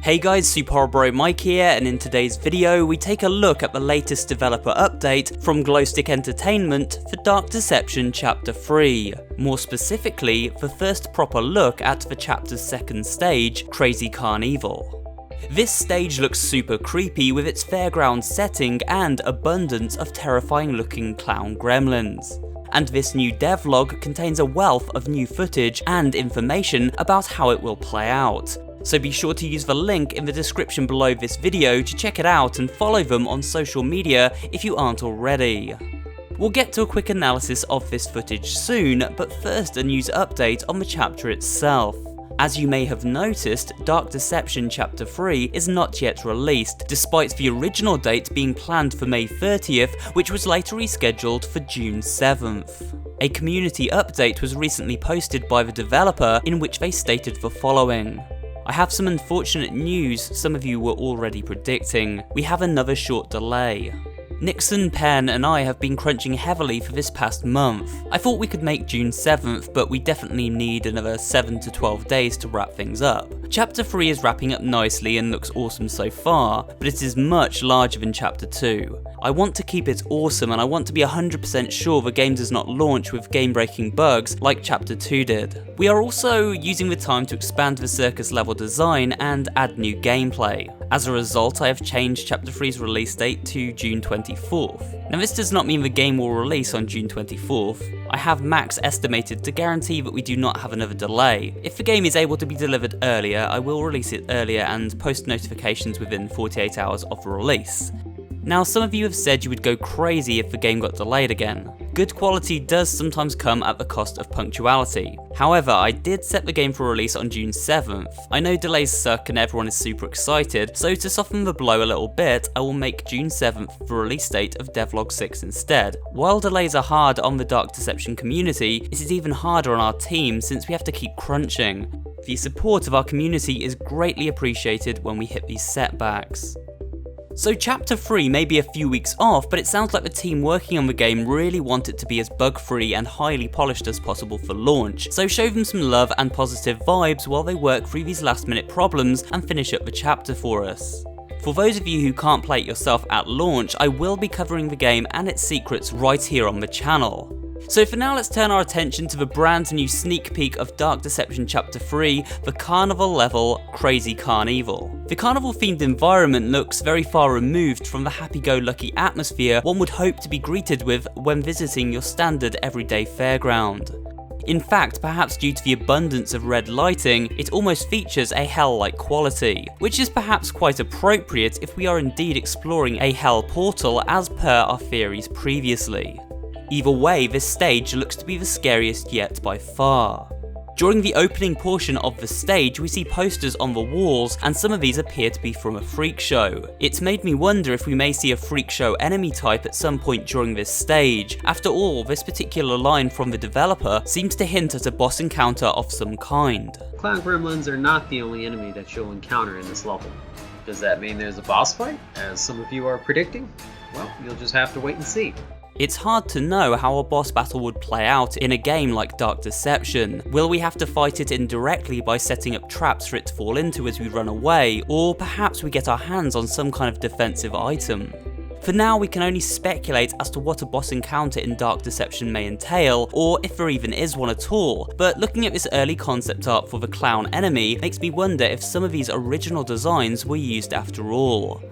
Hey guys, SuperHorrorBro Mike here, and in today's video we take a look at the latest developer update from Glowstick Entertainment for Dark Deception Chapter 3. More specifically, the first proper look at the chapter's second stage, Crazy Carnival. This stage looks super creepy with its fairground setting and abundance of terrifying looking clown gremlins. And this new devlog contains a wealth of new footage and information about how it will play out. So be sure to use the link in the description below this video to check it out and follow them on social media if you aren't already. We'll get to a quick analysis of this footage soon, but first a news update on the chapter itself. As you may have noticed, Dark Deception Chapter 3 is not yet released, despite the original date being planned for May 30th, which was later rescheduled for June 7th. A community update was recently posted by the developer in which they stated the following. I have some unfortunate news some of you were already predicting. We have another short delay. Nixon, Penn and I have been crunching heavily for this past month. I thought we could make June 7th, but we definitely need another 7 to 12 days to wrap things up. Chapter 3 is wrapping up nicely and looks awesome so far, but it is much larger than Chapter 2. I want to keep it awesome and I want to be 100% sure the game does not launch with game-breaking bugs like Chapter 2 did. We are also using the time to expand the circus level design and add new gameplay. As a result, I have changed Chapter 3's release date to June 24th. Now this does not mean the game will release on June 24th. I have max estimated to guarantee that we do not have another delay. If the game is able to be delivered earlier, I will release it earlier and post notifications within 48 hours of the release. Now some of you have said you would go crazy if the game got delayed again. Good quality does sometimes come at the cost of punctuality. However, I did set the game for release on June 7th. I know delays suck and everyone is super excited, so to soften the blow a little bit, I will make June 7th the release date of Devlog 6 instead. While delays are hard on the Dark Deception community, it is even harder on our team since we have to keep crunching. The support of our community is greatly appreciated when we hit these setbacks. So Chapter 3 may be a few weeks off, but it sounds like the team working on the game really want it to be as bug-free and highly polished as possible for launch, so show them some love and positive vibes while they work through these last-minute problems and finish up the chapter for us. For those of you who can't play it yourself at launch, I will be covering the game and its secrets right here on the channel. So for now, let's turn our attention to the brand new sneak peek of Dark Deception Chapter 3, the carnival level Crazy Carnival. The carnival themed environment looks very far removed from the happy-go-lucky atmosphere one would hope to be greeted with when visiting your standard everyday fairground. In fact, perhaps due to the abundance of red lighting, it almost features a hell-like quality, which is perhaps quite appropriate if we are indeed exploring a hell portal as per our theories previously. Either way, this stage looks to be the scariest yet by far. During the opening portion of the stage, we see posters on the walls, and some of these appear to be from a freak show. It's made me wonder if we may see a freak show enemy type at some point during this stage. After all, this particular line from the developer seems to hint at a boss encounter of some kind. Clown gremlins are not the only enemy that you'll encounter in this level. Does that mean there's a boss fight, as some of you are predicting? Well, you'll just have to wait and see. It's hard to know how a boss battle would play out in a game like Dark Deception. Will we have to fight it indirectly by setting up traps for it to fall into as we run away, or perhaps we get our hands on some kind of defensive item? For now, we can only speculate as to what a boss encounter in Dark Deception may entail, or if there even is one at all, but looking at this early concept art for the clown enemy makes me wonder if some of these original designs were used after all.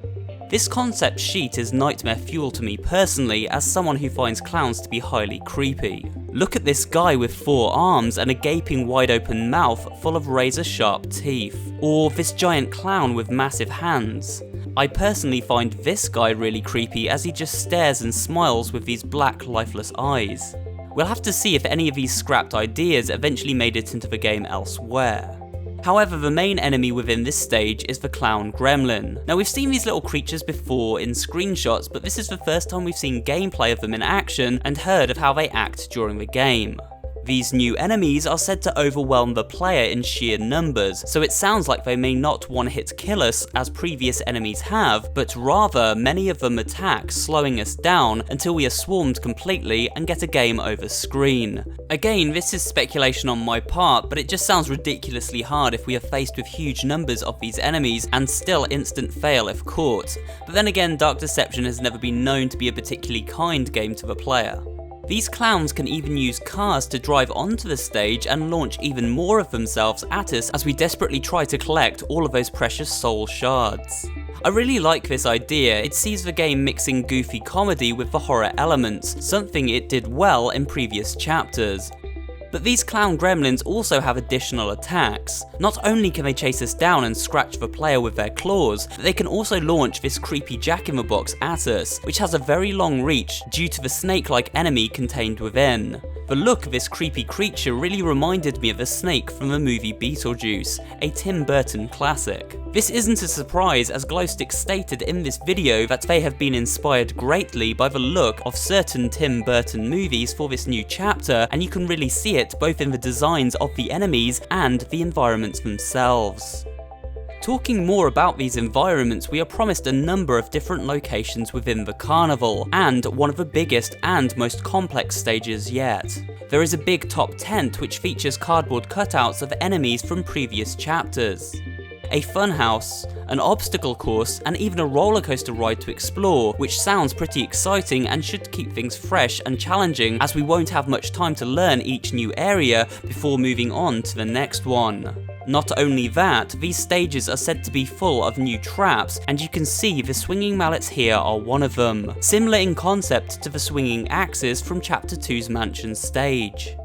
This concept sheet is nightmare fuel to me personally, as someone who finds clowns to be highly creepy. Look at this guy with 4 arms and a gaping wide open mouth full of razor sharp teeth. Or this giant clown with massive hands. I personally find this guy really creepy as he just stares and smiles with these black lifeless eyes. We'll have to see if any of these scrapped ideas eventually made it into the game elsewhere. However, the main enemy within this stage is the clown gremlin. Now we've seen these little creatures before in screenshots, but this is the first time we've seen gameplay of them in action and heard of how they act during the game. These new enemies are said to overwhelm the player in sheer numbers, so it sounds like they may not one-hit kill us as previous enemies have, but rather many of them attack, slowing us down until we are swarmed completely and get a game over screen. Again, this is speculation on my part, but it just sounds ridiculously hard if we are faced with huge numbers of these enemies and still instant fail if caught. But then again, Dark Deception has never been known to be a particularly kind game to the player. These clowns can even use cars to drive onto the stage and launch even more of themselves at us as we desperately try to collect all of those precious soul shards. I really like this idea. It sees the game mixing goofy comedy with the horror elements, something it did well in previous chapters. But these clown gremlins also have additional attacks. Not only can they chase us down and scratch the player with their claws, but they can also launch this creepy jack-in-the-box at us, which has a very long reach due to the snake-like enemy contained within. The look of this creepy creature really reminded me of the snake from the movie Beetlejuice, a Tim Burton classic. This isn't a surprise, as Glowstick stated in this video that they have been inspired greatly by the look of certain Tim Burton movies for this new chapter, and you can really see it both in the designs of the enemies and the environments themselves. Talking more about these environments, we are promised a number of different locations within the carnival, and one of the biggest and most complex stages yet. There is a big top tent which features cardboard cutouts of enemies from previous chapters, a funhouse, an obstacle course, and even a roller coaster ride to explore, which sounds pretty exciting and should keep things fresh and challenging, as we won't have much time to learn each new area before moving on to the next one. Not only that, these stages are said to be full of new traps, and you can see the swinging mallets here are one of them, similar in concept to the swinging axes from Chapter 2's Mansion stage.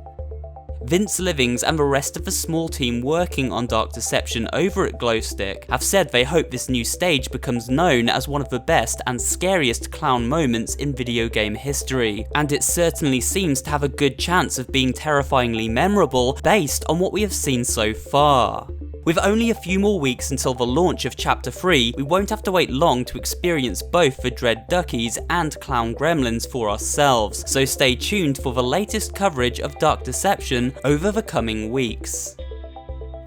Vince Livings and the rest of the small team working on Dark Deception over at Glowstick have said they hope this new stage becomes known as one of the best and scariest clown moments in video game history, and it certainly seems to have a good chance of being terrifyingly memorable based on what we have seen so far. With only a few more weeks until the launch of Chapter 3, we won't have to wait long to experience both the Dread Duckies and Clown Gremlins for ourselves, so stay tuned for the latest coverage of Dark Deception over the coming weeks.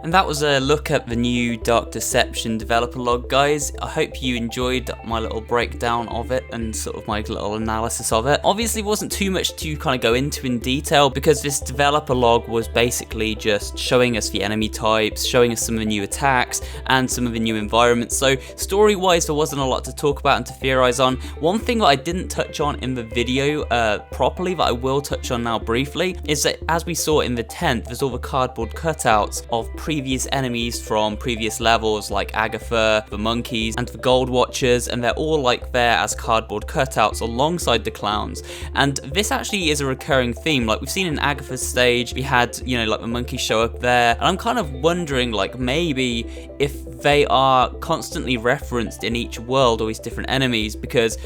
And that was a look at the new Dark Deception developer log, guys. I hope you enjoyed my little breakdown of it and sort of my little analysis of it. Obviously, wasn't too much to kind of go into in detail because this developer log was basically just showing us the enemy types, showing us some of the new attacks and some of the new environments. So story-wise, there wasn't a lot to talk about and to theorize on. One thing that I didn't touch on in the video properly, that I will touch on now briefly, is that as we saw in the tent, there's all the cardboard cutouts of previous enemies from previous levels like Agatha, the monkeys, and the Gold Watchers, and they're all like there as cardboard cutouts alongside the clowns. And this actually is a recurring theme. Like we've seen in Agatha's stage, we had, you know, like the monkeys show up there, and I'm kind of wondering like maybe if they are constantly referenced in each world, all these different enemies, because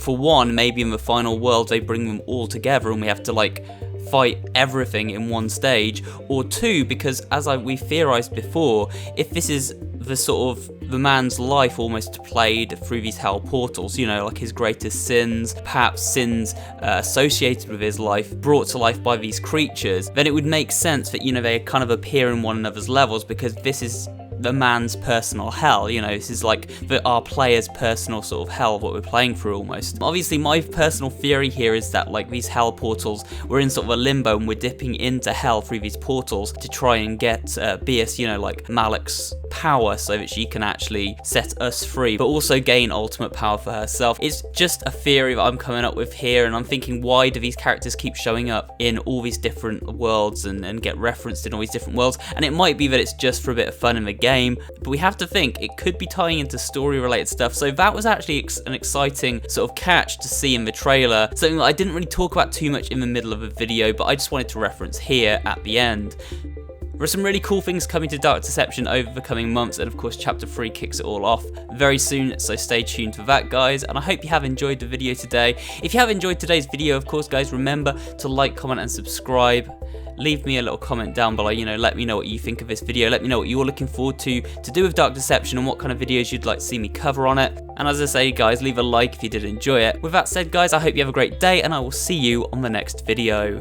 for one, maybe in the final world they bring them all together and we have to like fight everything in one stage, or two, because as we theorized before, if this is the sort of the man's life almost played through these hell portals, you know, like his greatest sins, perhaps sins associated with his life brought to life by these creatures, then it would make sense that, you know, they kind of appear in one another's levels, because this is the man's personal hell, you know, this is like our player's personal sort of hell, what we're playing through almost. Obviously, my personal theory here is that like these hell portals, we're in sort of a limbo and we're dipping into hell through these portals to try and get Bias, you know, like Malek's power so that she can actually set us free, but also gain ultimate power for herself. It's just a theory that I'm coming up with here, and I'm thinking, why do these characters keep showing up in all these different worlds and get referenced in all these different worlds? And it might be that it's just for a bit of fun in the game, but we have to think it could be tying into story related stuff. So that was actually an exciting sort of catch to see in the trailer, something that I didn't really talk about too much in the middle of the video, but I just wanted to reference here at the end. There are some really cool things coming to Dark Deception over the coming months, and of course Chapter 3 kicks it all off very soon, so stay tuned for that, guys, and I hope you have enjoyed the video today. If you have enjoyed today's video, of course, guys, remember to like, comment, and subscribe. Leave me a little comment down below, you know, let me know what you think of this video, let me know what you're looking forward to do with Dark Deception and what kind of videos you'd like to see me cover on it. And as I say, guys, leave a like if you did enjoy it. With that said, guys, I hope you have a great day, and I will see you on the next video.